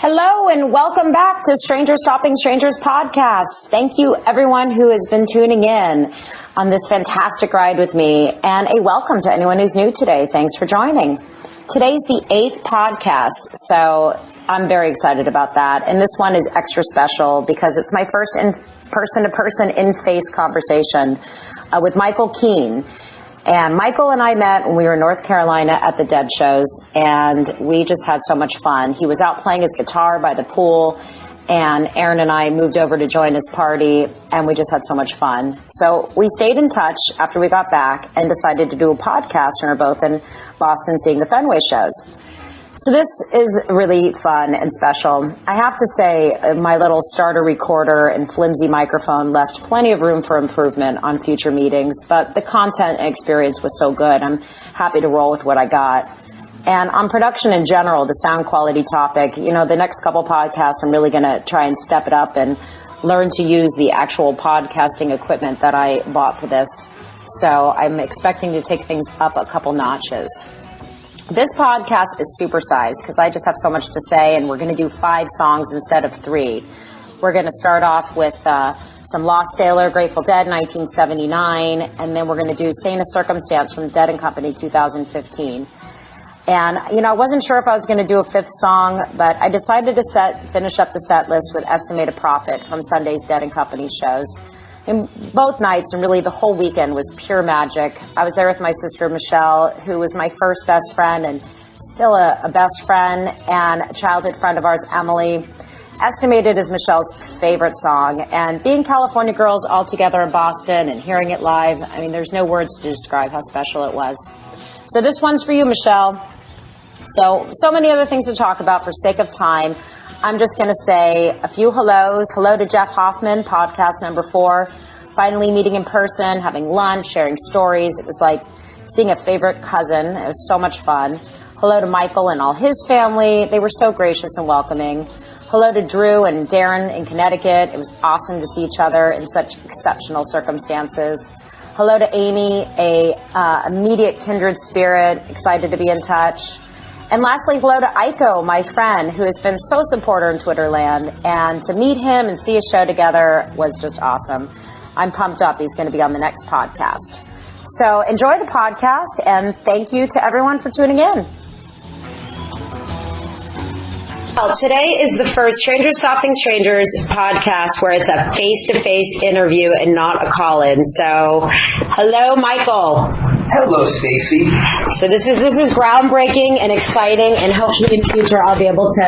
Hello and welcome back to Stranger Stopping Strangers podcast. Thank you everyone who has been tuning in on this fantastic ride with me, and a welcome to anyone who's new today. Thanks for joining. Today's the 8th podcast, so I'm very excited about that. And this one is extra special because it's my first person-to-person in-face conversation with Michael Keene. And Michael and I met when we were in North Carolina at the Dead shows, and we just had so much fun. He was out playing his guitar by the pool, and Aaron and I moved over to join his party, and we just had so much fun. So we stayed in touch after we got back and decided to do a podcast, and we're both in Boston seeing the Fenway shows. So this is really fun and special. I have to say, my little starter recorder and flimsy microphone left plenty of room for improvement on future meetings, but the content and experience was so good. I'm happy to roll with what I got. And on production in general, the sound quality topic, the next couple podcasts, I'm really going to try and step it up and learn to use the actual podcasting equipment that I bought for this. So I'm expecting to take things up a couple notches. This podcast is supersized because I just have so much to say, and we're going to do 5 songs instead of 3. We're going to start off with some Lost Sailor, Grateful Dead, 1979, and then we're going to do Saint of Circumstance from Dead & Company, 2015. And, I wasn't sure if I was going to do a 5th song, but I decided to finish up the set list with Estimate a Profit from Sunday's Dead & Company shows. And both nights, and really the whole weekend, was pure magic. I was there with my sister, Michelle, who was my first best friend and still a best friend, and a childhood friend of ours, Emily. Estimated is Michelle's favorite song. And being California girls all together in Boston and hearing it live, there's no words to describe how special it was. So this one's for you, Michelle. So many other things to talk about for sake of time. I'm just going to say a few hellos. Hello to Jeff Hoffman, podcast number 4. Finally meeting in person, having lunch, sharing stories. It was like seeing a favorite cousin. It was so much fun. Hello to Michael and all his family. They were so gracious and welcoming. Hello to Drew and Darren in Connecticut. It was awesome to see each other in such exceptional circumstances. Hello to Amy, a immediate kindred spirit, excited to be in touch. And lastly, hello to Aiko, my friend, who has been so supportive in Twitterland. And to meet him and see a show together was just awesome. I'm pumped up. He's going to be on the next podcast. So enjoy the podcast, and thank you to everyone for tuning in. Well, today is the first Stranger Stopping Strangers podcast where it's a face-to-face interview and not a call-in. So, hello, Michael. Hello, Staci. So this is groundbreaking and exciting, and hopefully in the future I'll be able to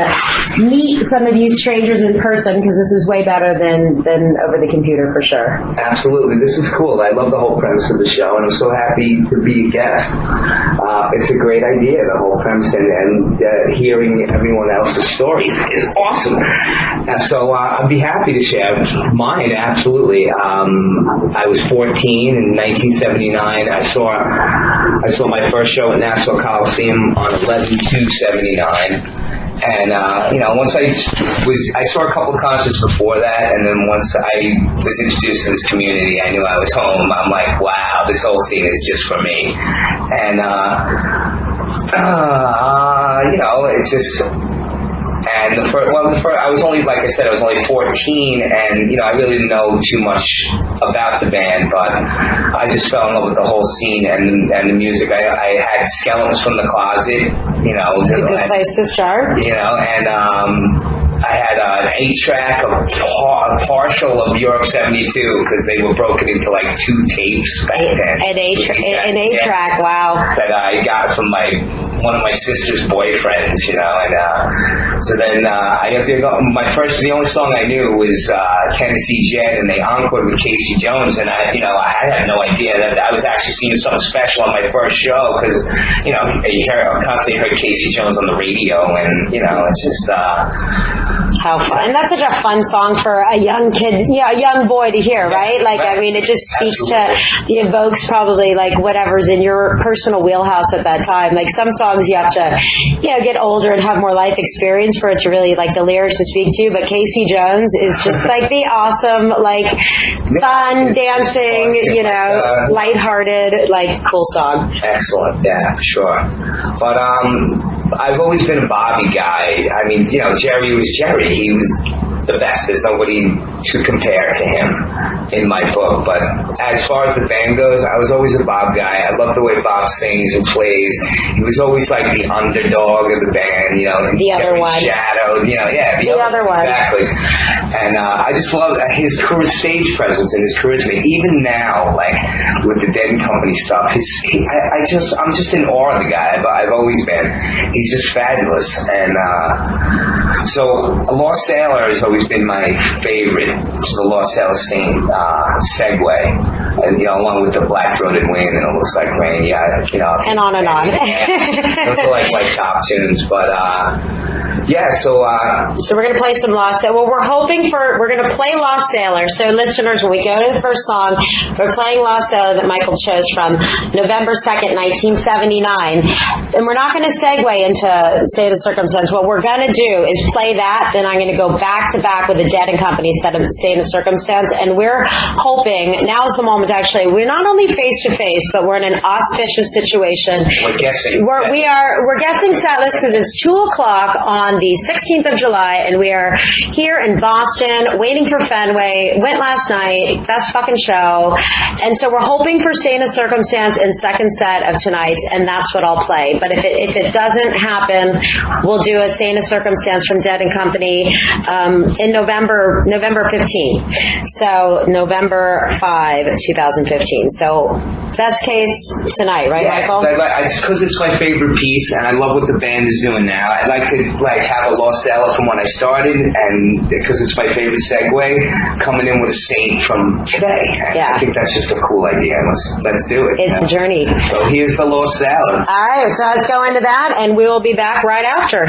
meet some of you strangers in person, because this is way better than over the computer for sure. Absolutely. This is cool. I love the whole premise of the show, and I'm so happy to be a guest. It's a great idea, the whole premise, and hearing everyone else's stories is awesome. So I'd be happy to share mine, absolutely. I was 14 in 1979. I saw my first show at Nassau Coliseum on 11/2/79. And, once I saw a couple of concerts before that, and then once I was introduced to this community, I knew I was home. I'm like, wow, this whole scene is just for me. And, it's just... And I was only, like I said, I was only 14, and, I really didn't know too much about the band, but I just fell in love with the whole scene and the music. I had Skeletons from the Closet, It's a good place to start. And I had an 8-track, a partial of Europe 72, because they were broken into like 2 tapes back then. An 8-track, wow. That I got from one of my sister's boyfriends, and so then the only song I knew was Tennessee Jet, and they encored with Casey Jones, and I had no idea that I was actually seeing something special on my first show, because I constantly heard Casey Jones on the radio, and it's just how fun. And that's such a fun song for a young kid, a young boy to hear, right? It just speaks it evokes probably whatever's in your personal wheelhouse at that time. Some songs you have to, get older and have more life experience for it to really the lyrics to speak to. But Casey Jones is just the awesome, fun, dancing, lighthearted, cool song. Excellent, yeah, for sure. But I've always been a Bobby guy. I mean, you know, Jerry was Jerry. He was the best. There's nobody to compare to him in my book. But as far as the band goes, I was always a Bob guy. I love the way Bob sings and plays. He was always like the underdog of the band, you know. The other one. Shadowed, you know, yeah. The other one. Exactly. And I just love his stage presence and his charisma. Even now, like with the Dead and Company stuff, I'm just in awe of the guy. I've always been. He's just fabulous. And so Lost Sailor has always been my favorite. So the Lost Sailor Saint segue, and you know, along with the Black-Throated Wind and It Looks Like Rain, yeah, you know, and on and on. Those are like my top tunes, but yeah. So we're gonna play some Lost Sailor. Well, we're gonna play Lost Sailor. So listeners, when we go to the first song, we're playing Lost Sailor that Michael chose from November 2nd, 1979, and we're not gonna segue into State of Circumstance. What we're gonna do is play that, then I'm gonna go back to back with the Dead and Company set of State of Circumstance, and we're hoping now's the moment. Actually, we're not only face to face, but we're in an auspicious situation. We're guessing. We're guessing set list because it's 2:00 on the 16th of July, and we are here in Boston waiting for Fenway. Went last night, best fucking show, and so we're hoping for State of Circumstance in second set of tonight's, and that's what I'll play. But if it doesn't happen, we'll do a State of Circumstance from Dead and Company in November 15. So November 5, 2015. So best case tonight, right, Michael? It's because it's my favorite piece, and I love what the band is doing now. I'd like to have a Lost Sailor from when I started, and because it's my favorite segue, coming in with a Saint from today. I think that's just a cool idea. Let's do it. It's a journey. So here's the Lost Sailor. All right, so let's go into that, and we will be back right after.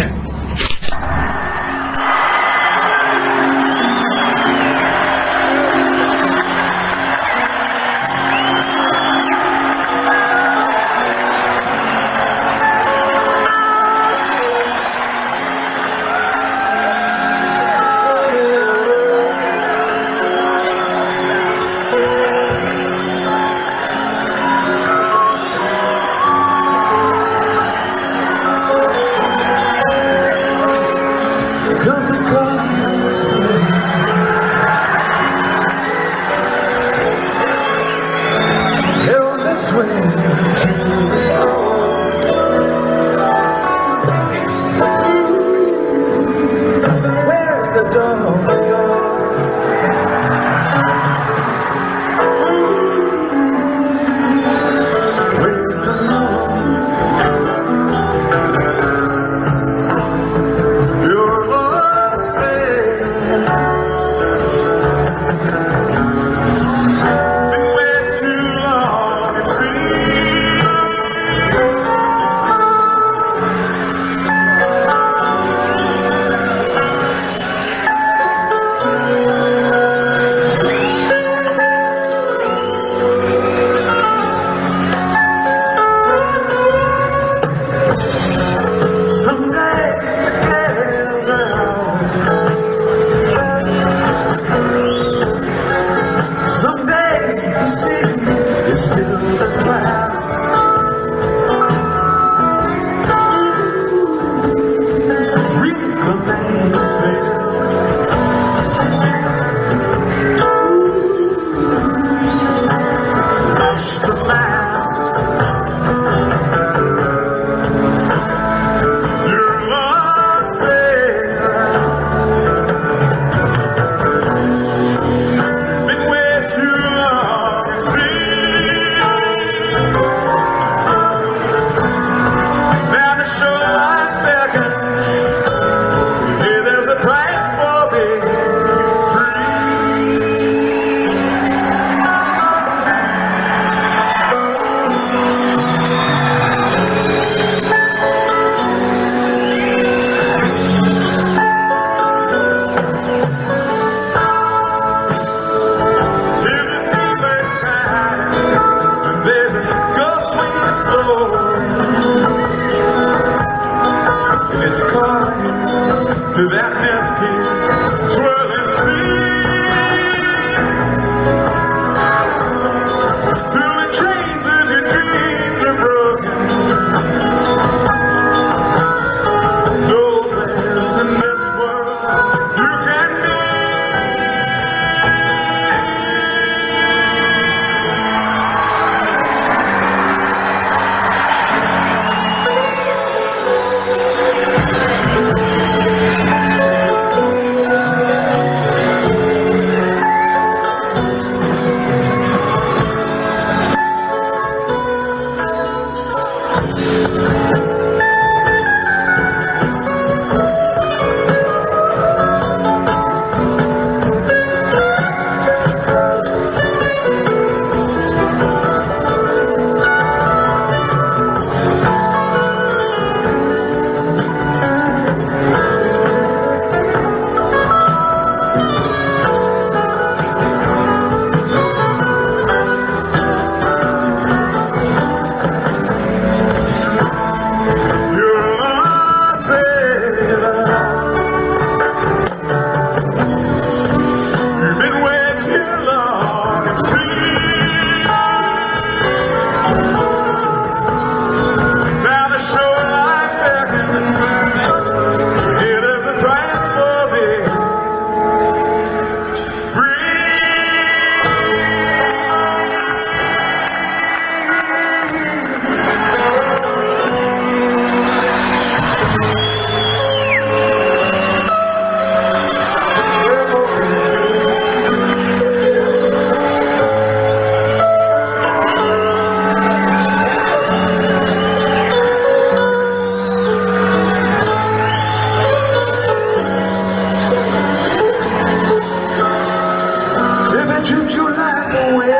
Shoot your life away.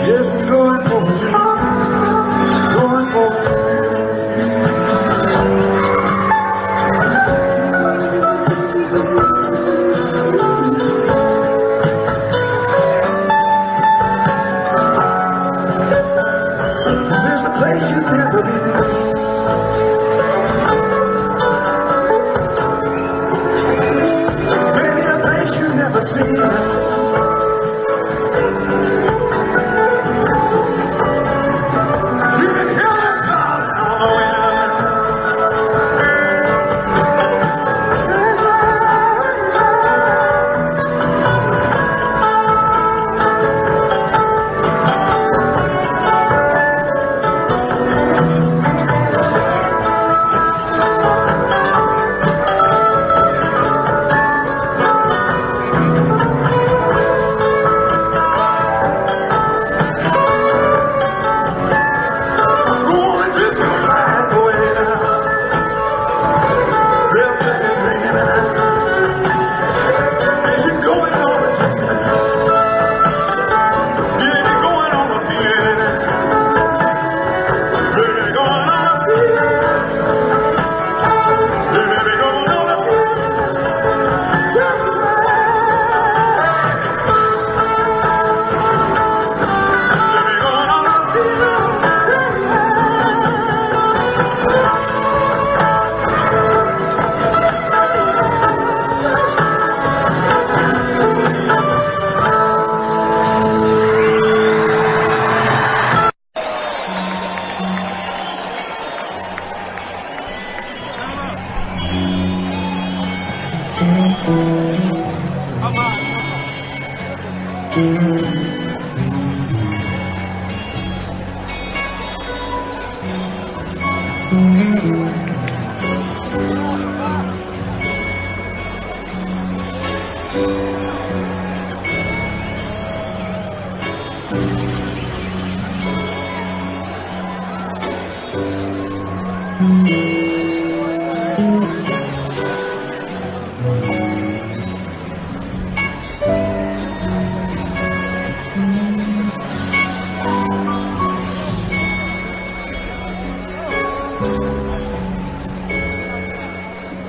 Yes, I'm going for it. Going for it. There's a place you've never been. Maybe a place you've never seen. You can hear the calling on the wind.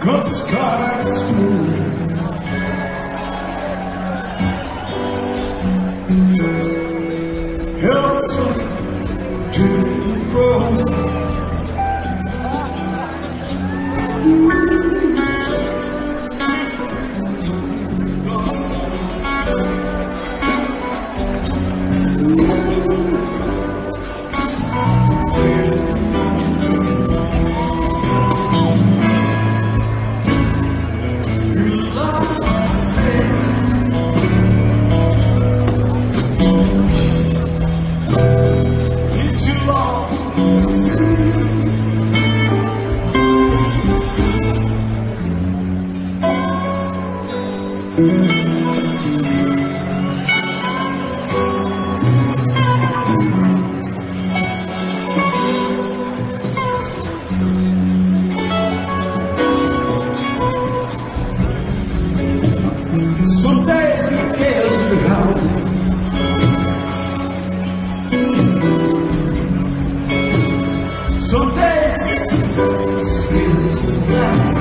Cut the skies blue. Hampton to Rome. Some days it gets me out. Some days it's nice.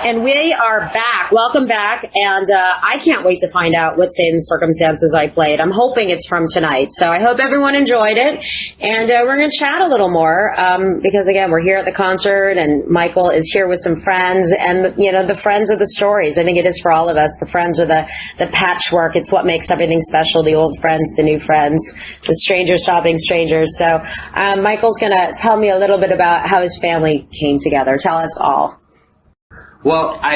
And we are back. Welcome back. And I can't wait to find out what Same Circumstances I played. I'm hoping it's from tonight. So I hope everyone enjoyed it. And we're going to chat a little more because, again, we're here at the concert and Michael is here with some friends. And, you know, the friends are the stories. I think it is for all of us. The friends are the patchwork. It's what makes everything special. The old friends, the new friends, the strangers stopping strangers. So Michael's going to tell me a little bit about how his family came together. Tell us all. Well, the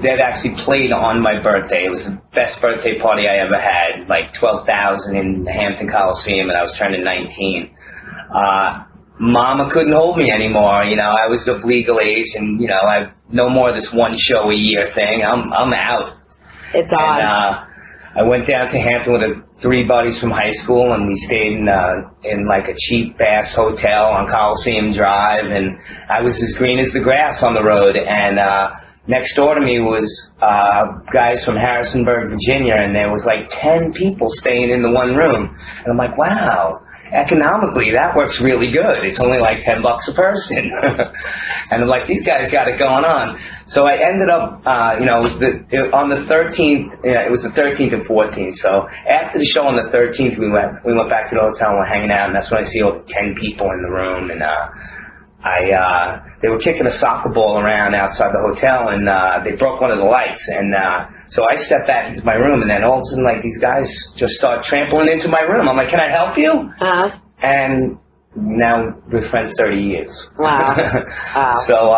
Dead actually played on my birthday. It was the best birthday party I ever had, like 12,000 in the Hampton Coliseum, and I was turning 19. Mama couldn't hold me anymore. You know, I was of legal age, and you know, I no more of this one show a year thing. I'm out. It's on. And, I went down to Hampton with 3 buddies from high school, and we stayed in like a cheap ass hotel on Coliseum Drive, and I was as green as the grass on the road. And next door to me was guys from Harrisonburg, Virginia, and there was like 10 people staying in the one room. And I'm like, wow, economically that works really good. It's only like $10 a person. And I'm like, these guys got it going on. So I ended up, you know, on the 13th, it was the 13th and 14th. So after the show on the 13th, we went back to the hotel and we're hanging out, and that's when I see all 10 people in the room, and they were kicking a soccer ball around outside the hotel, and they broke one of the lights, and so I stepped back into my room, and then all of a sudden, like, these guys just start trampling into my room. I'm like, can I help you? Uh-huh. And now we're friends 30 years. Wow. Wow. So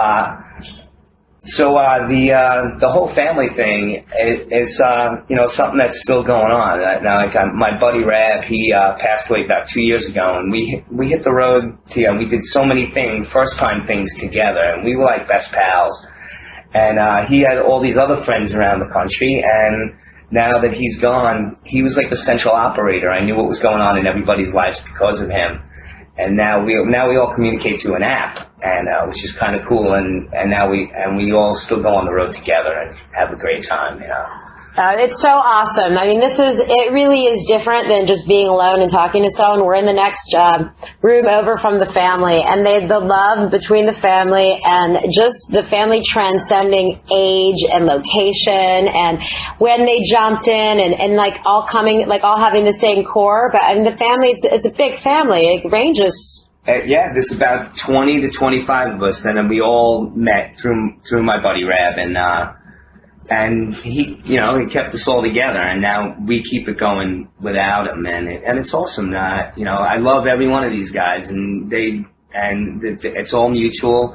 the whole family thing is you know, something that's still going on. Now, like my buddy Rab, he passed away about 2 years ago, and we hit the road together. We did so many first time things together, and we were like best pals. And he had all these other friends around the country, and now that he's gone, he was like the central operator. I knew what was going on in everybody's lives because of him. And now we all communicate through an app, and which is kind of cool. And now we all still go on the road together and have a great time, you know. It's so awesome. I mean, it really is different than just being alone and talking to someone. We're in the next room over from the family, and the love between the family and just the family transcending age and location, and when they jumped in and like all having the same core. But I mean, the family, it's a big family. It ranges. Yeah, there's about 20 to 25 of us, and then we all met through my buddy Rab, and he, you know, he kept us all together, and now we keep it going without him, and it's awesome. You know, I love every one of these guys, and it's all mutual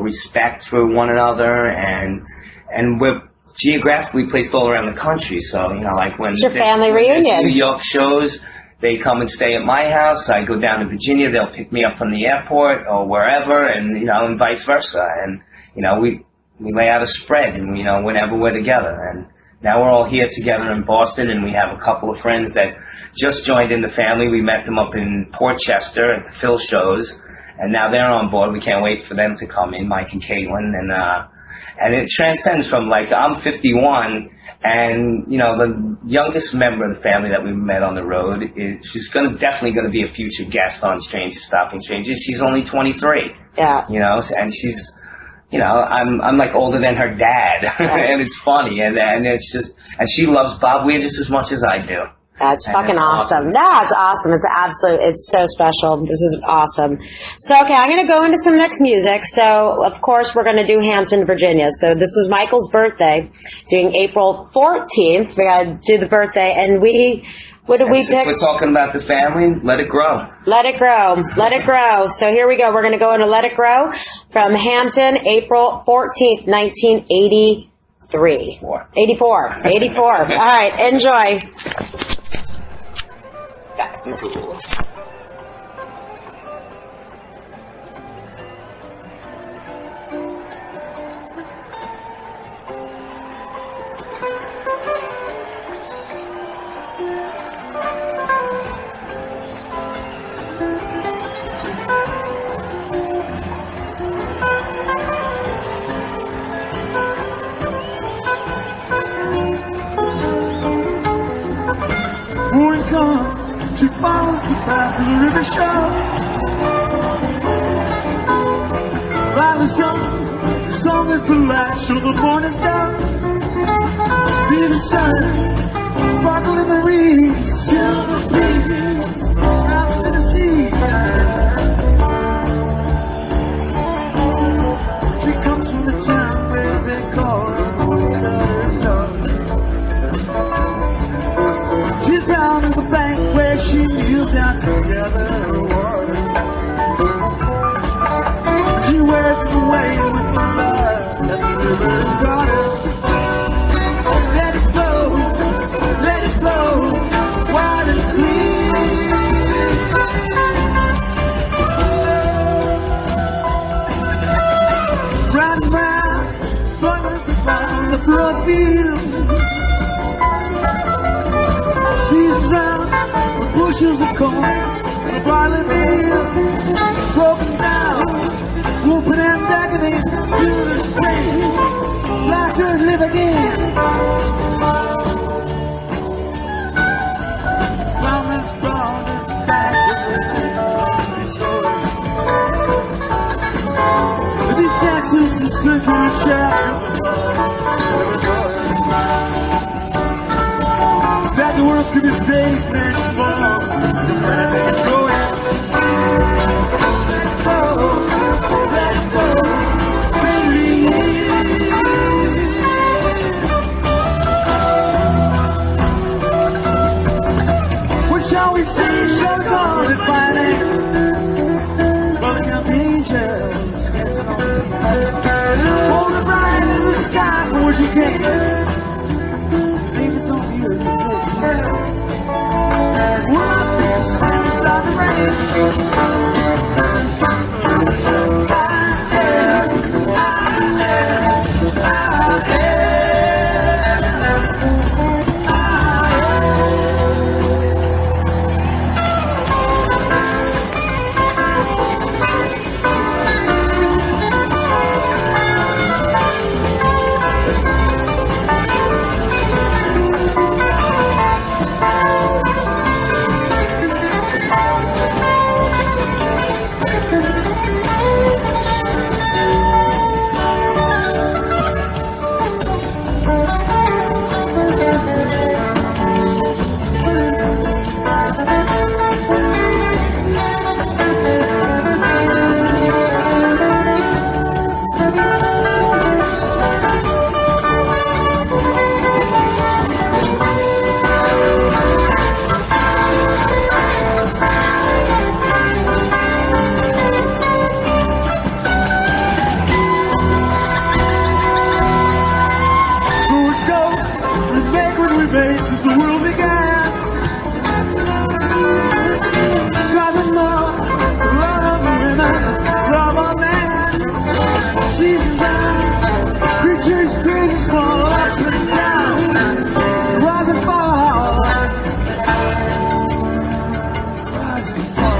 respect for one another, and we're geographically placed all around the country. So, you know, like when it's your family reunion. New York shows, they come and stay at my house. I go down to Virginia, they'll pick me up from the airport or wherever, and you know, and vice versa. And you know, we lay out a spread, and you know, whenever we're together. And now we're all here together in Boston, and we have a couple of friends that just joined in the family. We met them up in Port Chester at the Phil shows, and now they're on board. We can't wait for them to come in, Mike and Caitlin, and it transcends from, like, I'm 51, and you know, the youngest member of the family that we met on the road she's definitely gonna be a future guest on Strangers Stopping Strangers. She's only 23. Yeah. You know, and she's, you know, I'm like older than her dad, and it's funny, and it's just, and she loves Bob Weir just as much as I do. That's fucking awesome. No, it's awesome. It's so special. This is awesome. So, okay, I'm going to go into some next music. So, of course, we're going to do Hampton, Virginia. So, this is Michael's birthday, doing April 14th. We got to do the birthday, and what did we pick? We're talking about the family. Let it grow. Let it grow. Let it grow. So here we go. We're going to go into Let It Grow from Hampton, April 14th, 1983. 84. All right. Enjoy. That's cool. Morning come, She follows the path of the river shore. By the song is the light, show the morning star. See the sun, sparkle in the reeds, silver breeze, out to the sea. She comes from the town where they call her the Winter's Daughter. She's down at the bank where she kneels down to gather her water. She wears away with the love that the river's taught her. Let it flow, wide and clean. Round and round, on the front field. She's drowned with bushels of corn and a barley meal. Broken down, whooping and beckoning to the spring. Laughter live again. Promise promise back with soul. As he dances the circular chapter that the world through his days man small. Let it go. Let it go. What shall we say? Shall we call it by name? Brother count the angels dancing on. Hold the bright in the sky from where she came. Maybe some of you are just here. Well, I think it's time to start the rain. Since the world began, driving more, love of women, love of man. Seasons down, creatures great and small, up and down, rise and fall, rise and fall.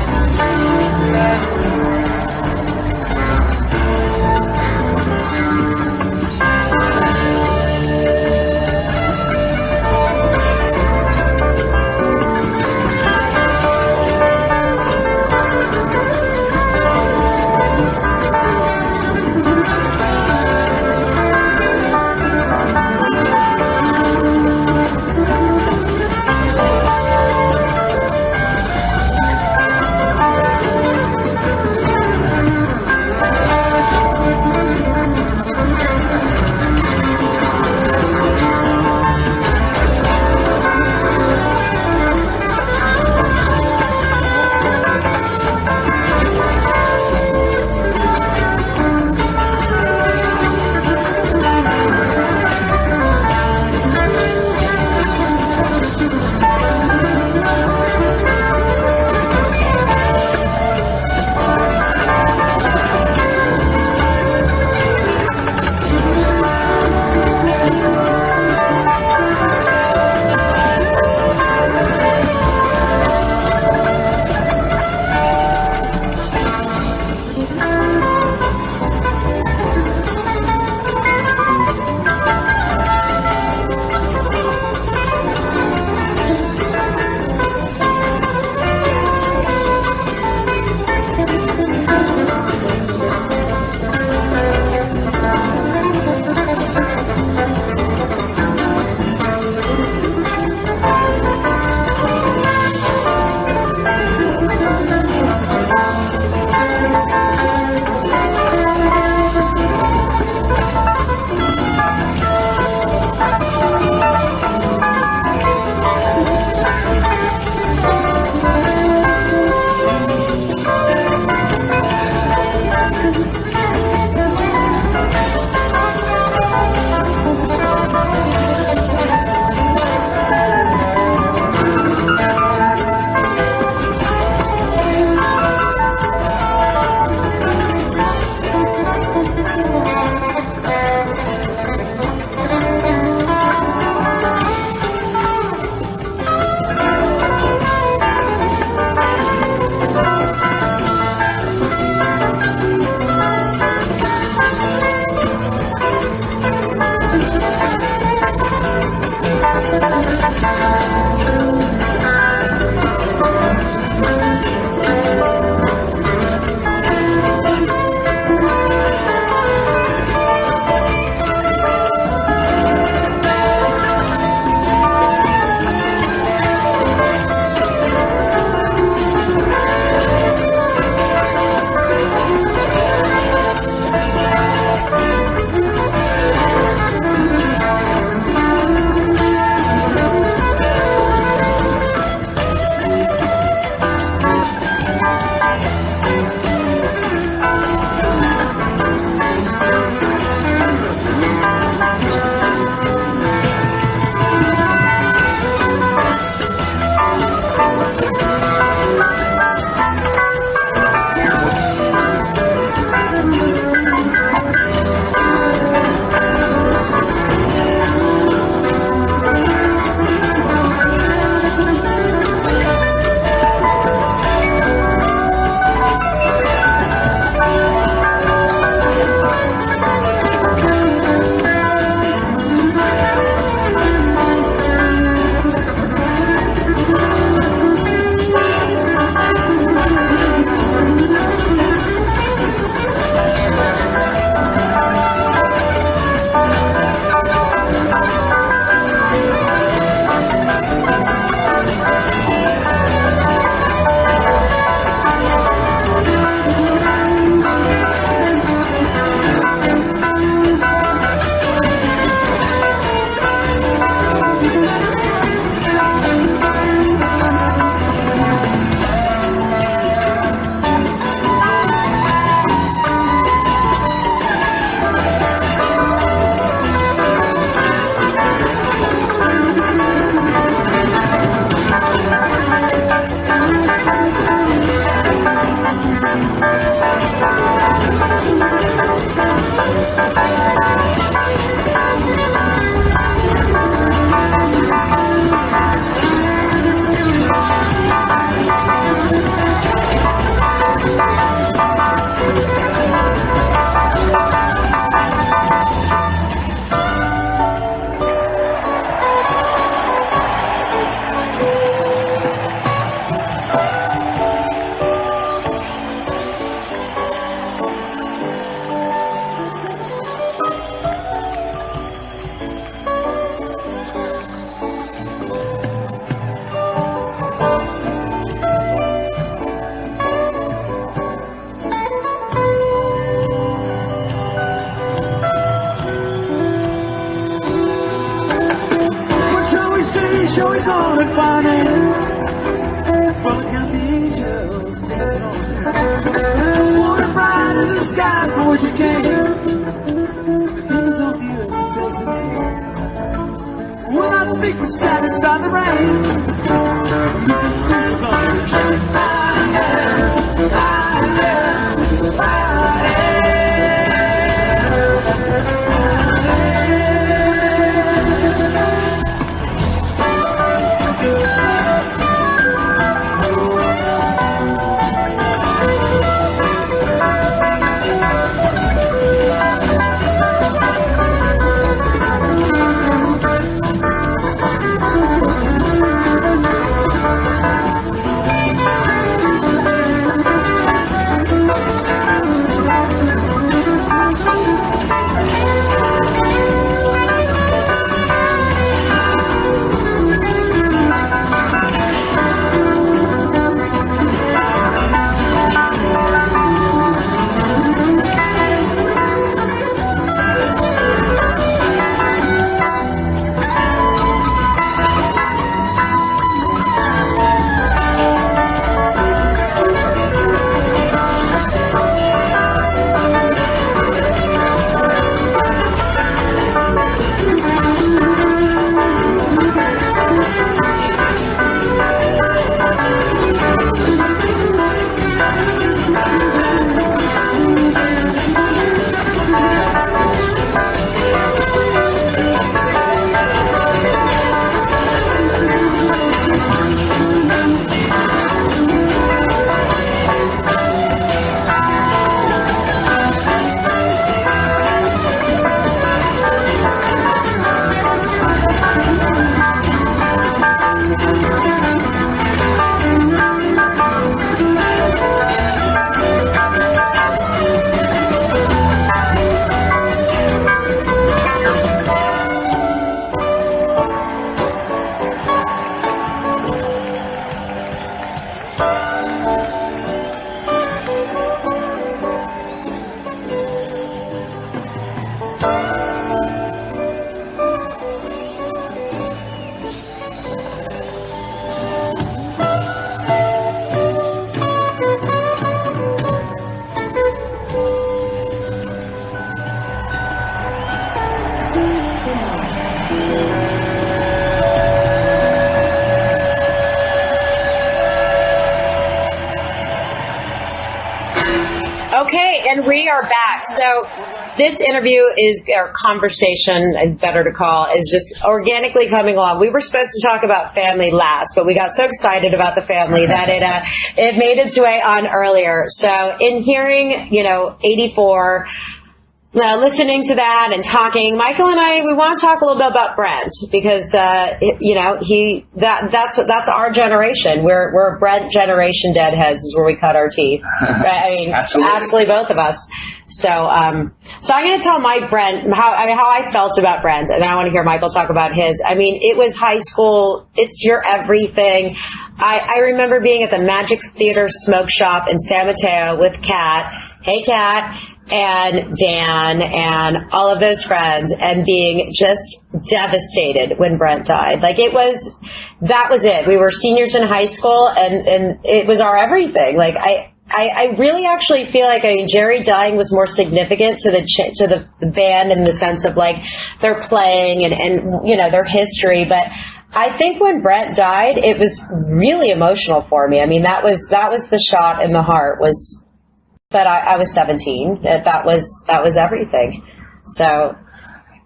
Show is on at Barney. Well, count the angels dancing on there. Wanna ride in the sky for what you came. Things on the earth takes a name. When I speak with static, start the rain. This is too close. and we are back. So this interview or conversation, better to call, is just organically coming along. We were supposed to talk about family last, but we got so excited about the family that it made its way on earlier. So in hearing, 84, listening to that and talking, Michael and I, we want to talk a little bit about Brent because, that's our generation. We're Brent generation deadheads is where we cut our teeth. Right? I mean, absolutely both of us. So I'm going to tell Mike Brent how I felt about Brent, and then I want to hear Michael talk about his. I mean, it was high school. It's your everything. I remember being at the Magic Theater Smoke Shop in San Mateo with Kat. Hey, Kat. And Dan and all of those friends, and being just devastated when Brent died. Like that was it. We were seniors in high school, and it was our everything. Like I really actually feel like, Jerry dying was more significant to the band in the sense of like their playing and their history, but I think when Brent died, it was really emotional for me. I mean, that was the shot in the heart was. But I was 17. That was everything. So.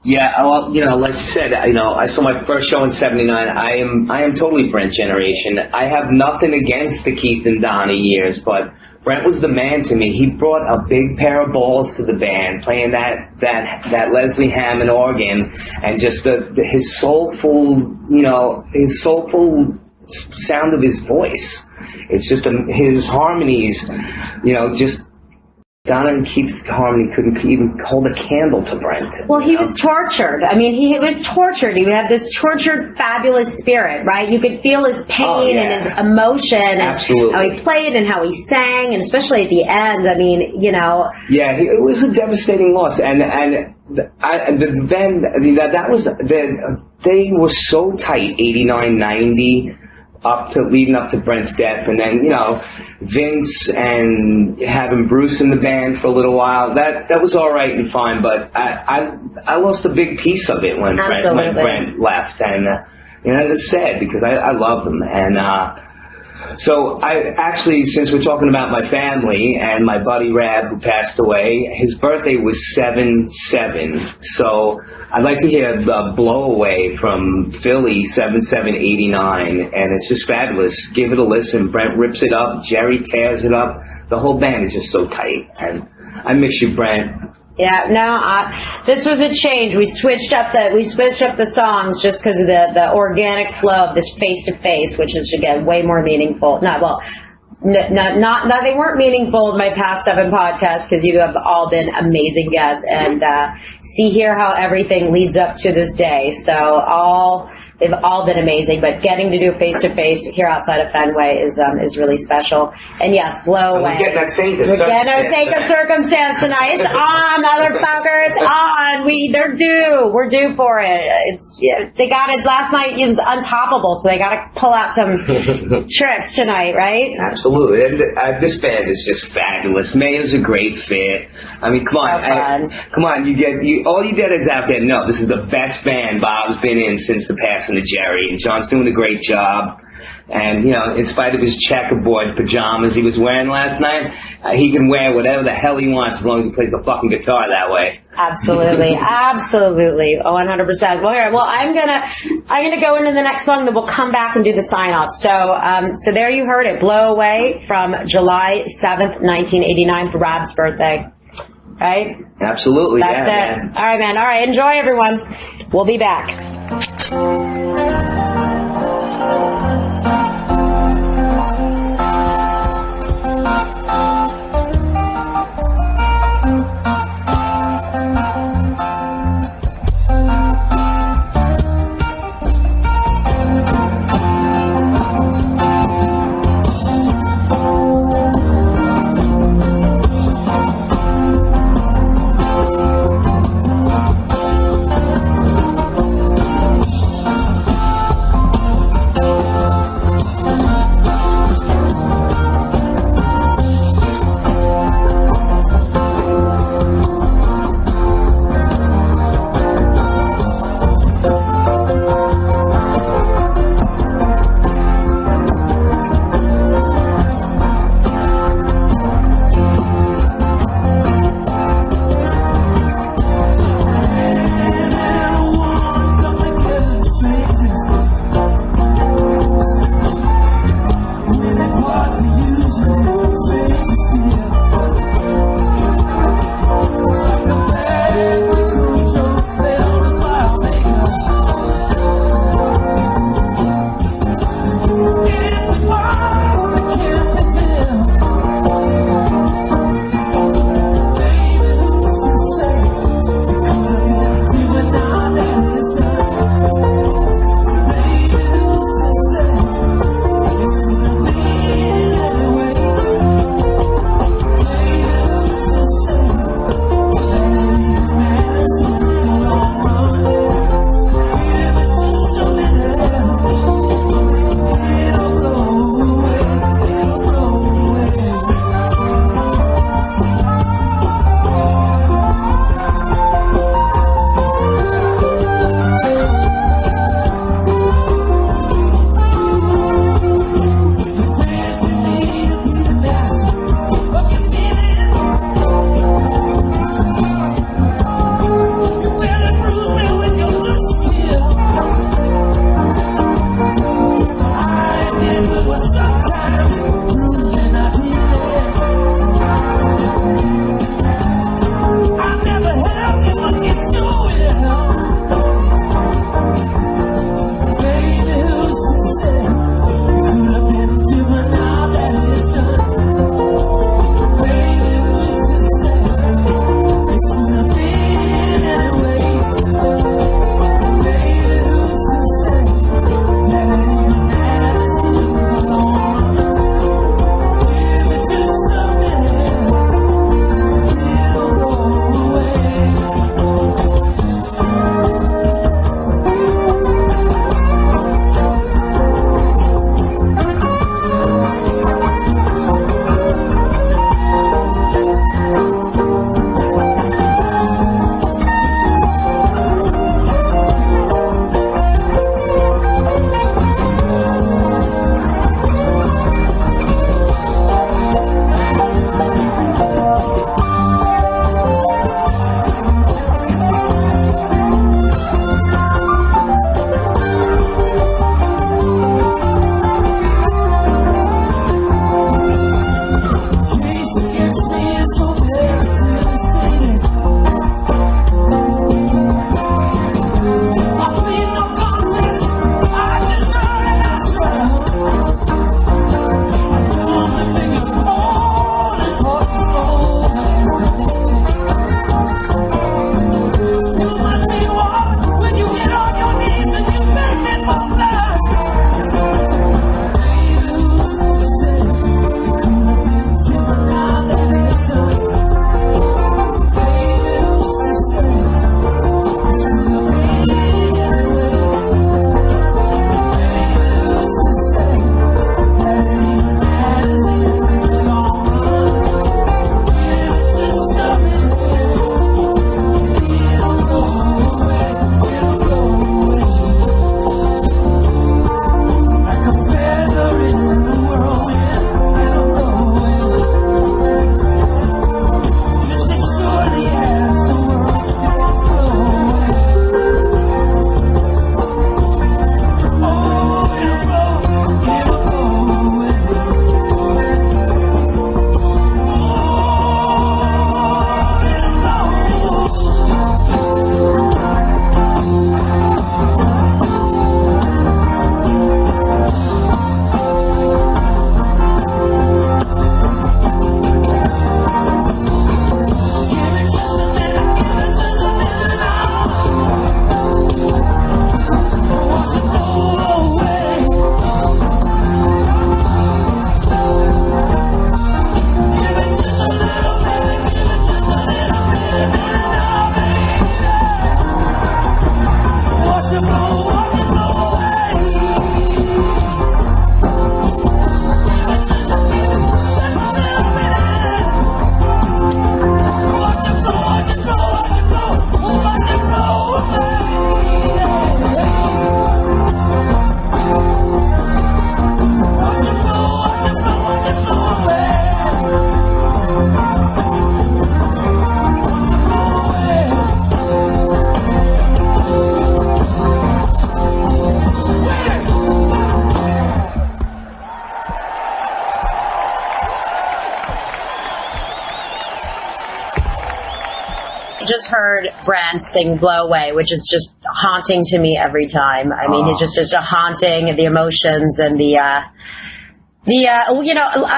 Yeah, well, like you said, I saw my first show in '79. I am totally Brent generation. I have nothing against the Keith and Donnie years, but Brent was the man to me. He brought a big pair of balls to the band, playing that Leslie Hammond organ, and just his soulful sound of his voice. It's just his harmonies, just. Donna and Keith's harmony couldn't even hold a candle to Brent. Well, he was tortured. I mean, he was tortured. He had this tortured, fabulous spirit, right? You could feel his pain and his emotion. Absolutely. And how he played and how he sang, and especially at the end. I mean, Yeah, it was a devastating loss. And they were so tight, 89, 90. Leading up to Brent's death, and then Vince and having Bruce in the band for a little while. That was all right and fine, but I lost a big piece of it when Brent left, and it's sad because I love them. And so I actually, since we're talking about my family and my buddy Rab who passed away, his birthday was 7/7. So I'd like to hear Blow Away from Philly, 7/7/89, and it's just fabulous. Give it a listen. Brent rips it up. Jerry tears it up. The whole band is just so tight, and I miss you, Brent. Yeah, no, this was a change. We switched up the songs just because of the organic flow of this face to face, which is again way more meaningful. They weren't meaningful in my past 7 podcasts because you have all been amazing guests, and see here how everything leads up to this day. So they've all been amazing, but getting to do face to face here outside of Fenway is really special. And yes, Blow Away. We're getting that sake of circumstance tonight. It's on, motherfucker. It's on. We're due for it. They got it last night. It was untoppable, so they got to pull out some tricks tonight, right? Absolutely. And this band is just fabulous. Mayor's a great fit. I mean, come on. All you get is out there. No, this is the best band Bob's been in since the passing of Jerry, and John's doing a great job. And in spite of his checkerboard pajamas he was wearing last night, he can wear whatever the hell he wants as long as he plays the fucking guitar that way. Absolutely, absolutely, 100%. Well, I'm gonna go into the next song, then we'll come back and do the sign off. So there you heard it, Blow Away from July 7th, 1989, for Rob's birthday. Right? Absolutely. That's it. Man. All right, man. All right, enjoy, everyone. We'll be back. just heard Brent sing Blow Away, which is just haunting to me every time. I mean, it's just a haunting, the emotions and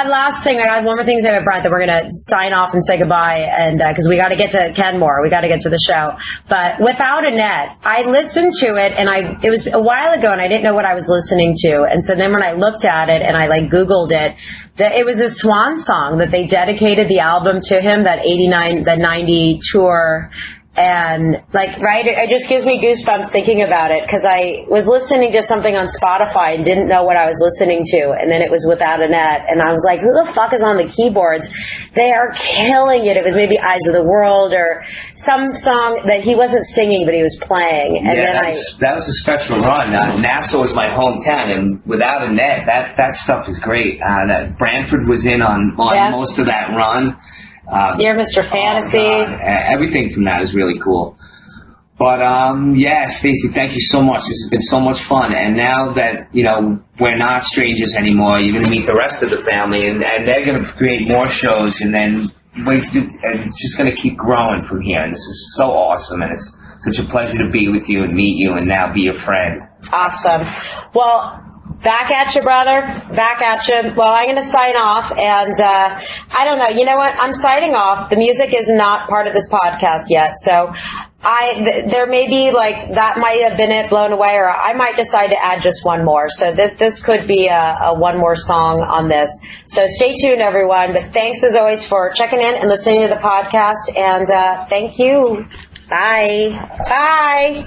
last thing, I have one more thing to say about Brent, that we're going to sign off and say goodbye, and because we got to get to Ken more, we got to get to the show. But Without a Net, I listened to it, and it was a while ago, and I didn't know what I was listening to, and so then when I looked at it and I Googled it, it was a swan song that they dedicated the album to him, that 90 tour. And right, it just gives me goosebumps thinking about it, because I was listening to something on Spotify and didn't know what I was listening to, and then it was Without a Net, and I was like, who the fuck is on the keyboards? They are killing it. It was maybe Eyes of the World or some song that he wasn't singing, but he was playing. And that was a special run. Nassau was my hometown, and Without a Net, that stuff is great. That Branford was in on most of that run. Dear Mr. Fantasy. Everything from that is really cool. But, Staci, thank you so much. This has been so much fun. And now that, we're not strangers anymore, you're going to meet the rest of the family, and they're going to create more shows, and then it's just going to keep growing from here. And this is so awesome, and it's such a pleasure to be with you and meet you and now be your friend. Awesome. Well, back at you, brother. Back at you. Well, I'm going to sign off, and I don't know. You know what? I'm signing off. The music is not part of this podcast yet, so there may be that might have been it, Blown Away, or I might decide to add just one more. So this could be a one more song on this. So stay tuned, everyone. But thanks as always for checking in and listening to the podcast, and thank you. Bye. Bye.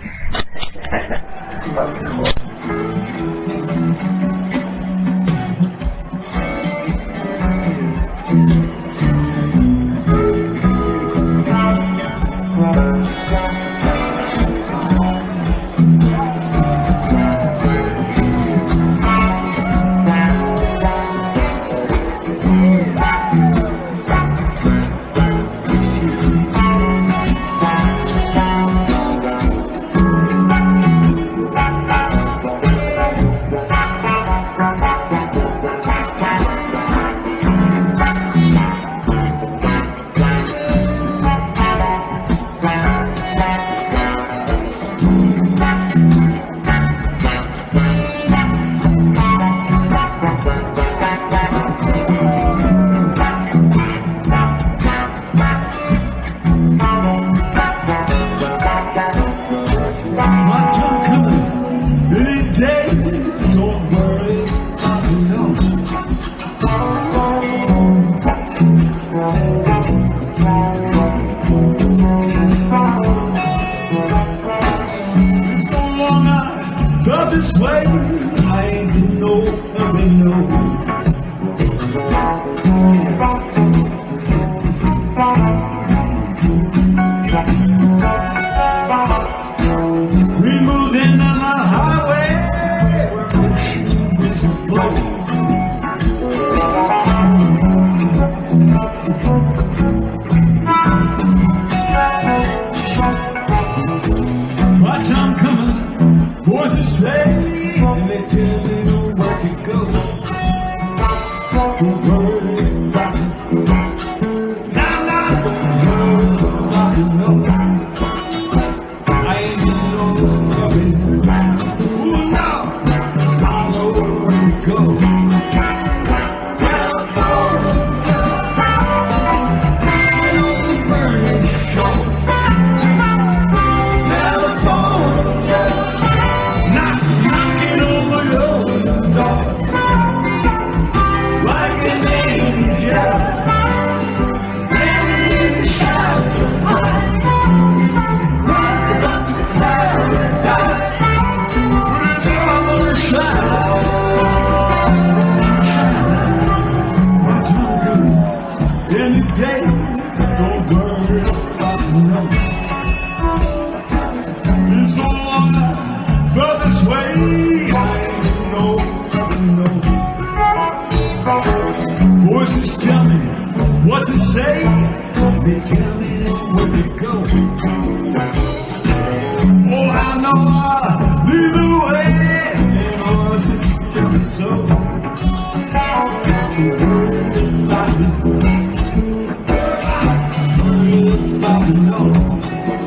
No.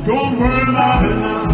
Don't worry about it now.